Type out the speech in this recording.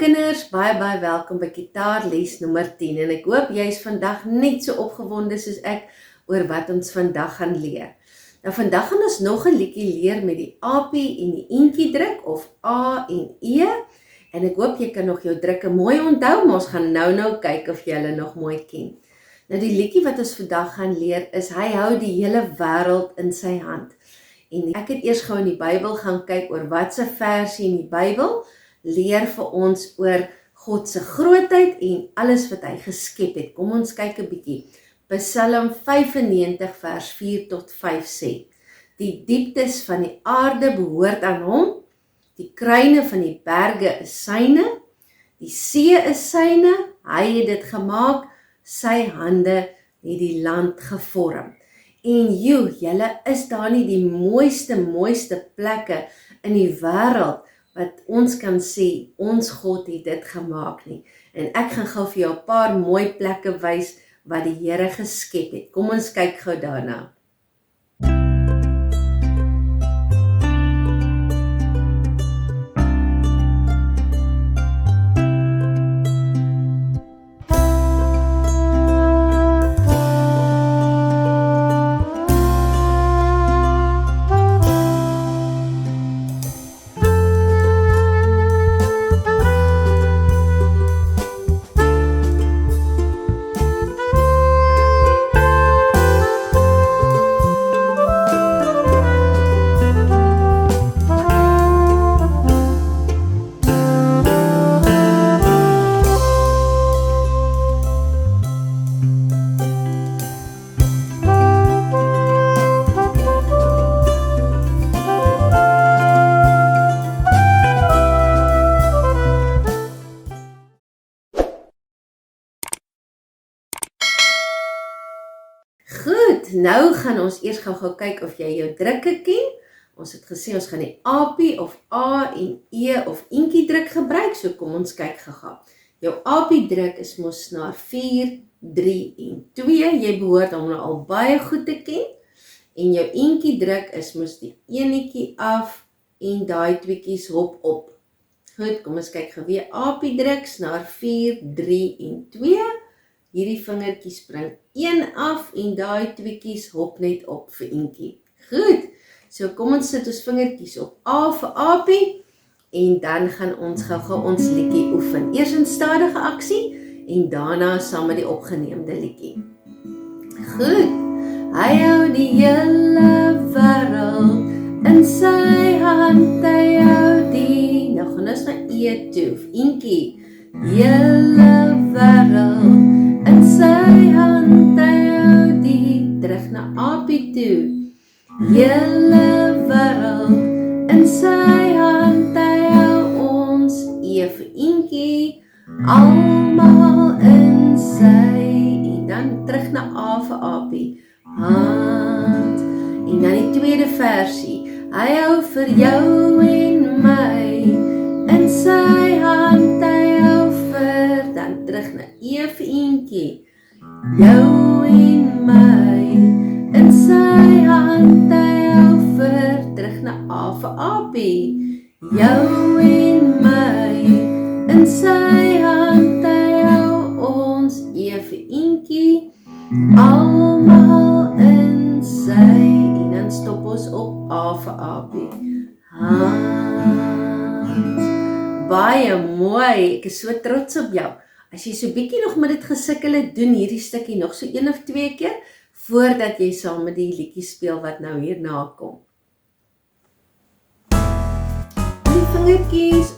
kinders, baie welkom by Gitaarles nommer 10 en ek hoop jy is vandag net so opgewonde soos ek oor wat ons vandag gaan leer. Nou vandag gaan ons nog 'n liedjie leer met die apie en die eentjie druk of A en E en ek hoop jy kan nog jou drukke mooi onthou, maar ons gaan nou kyk of jy hulle nog mooi ken. Nou die liedjie wat ons vandag gaan leer is hy hou die hele wêreld in sy hand. En ek het eers gou in die Bybel gaan kyk oor watse versie in die Bybel leer vir ons oor God se grootheid en alles wat hy geskep het. Kom ons kyk 'n bietjie. Psalm 95 vers 4 tot 5 sê: Die dieptes van die aarde behoort aan hom, die kruine van die berge is syne, die see is syne, hy het dit gemaak, sy hande het die land gevorm. En julle is daar nie die mooiste plekke in die wêreld wat ons kan sê, ons God het dit gemaak nie. En ek gaan gou vir jou 'n paar mooi plekke wys wat die Here geskep het. Kom ons kyk gou daarna. Goed, nou gaan ons eers gou kyk of jy jou drukke ken. Ons het gesê ons gaan die apie of A en E of eentjie druk gebruik, so kom ons kyk gou. Jou apie druk is mos snaar 4, 3 en 2, jy behoort hom nou al baie goed te ken. En jou eentjie druk is mos die enetjie af en daai tweetjies hop op. Goed, kom ons kyk gou weer apie druk, snaar 4, 3 en 2. Hierdie vingertjies spring 1 af en daai tweetjies hop net op vir eentjie. Goed, so kom ons sit ons vingertjies op A vir apie en dan gaan ons gou ons liedjie oefen. Eers in stadige aksie en daarna saam met die opgeneemde liedjie. Goed, hy hou die hele wêreld in sy hand, hy hou die, nou gaan ons na E toe, eentjie, hele wêreld in sy hand, hy hou die, terug na apie toe, hele wêreld in sy hand, hy hou ons, E vir eentjie, almal in sy, en dan terug na A vir apie, hand, en dan die tweede versie, hy hou vir jou en my, in sy hand, hy hou vir, dan terug na E vir eentjie, jou en my, in sy hand, hy hou vir, terug na A vir apie, jou en my, in sy hand, hy hou ons, E vir eentjie, almal in sy, en dan stop ons op A vir apie, hand. Baie mooi, ek is so trots op jou. As jy so bietjie nog met dit gesukkel het, doen hierdie stukkie nog so 1 of 2 keer, voordat jy saam met die liedjie speel wat nou hierna kom. Die vingertjies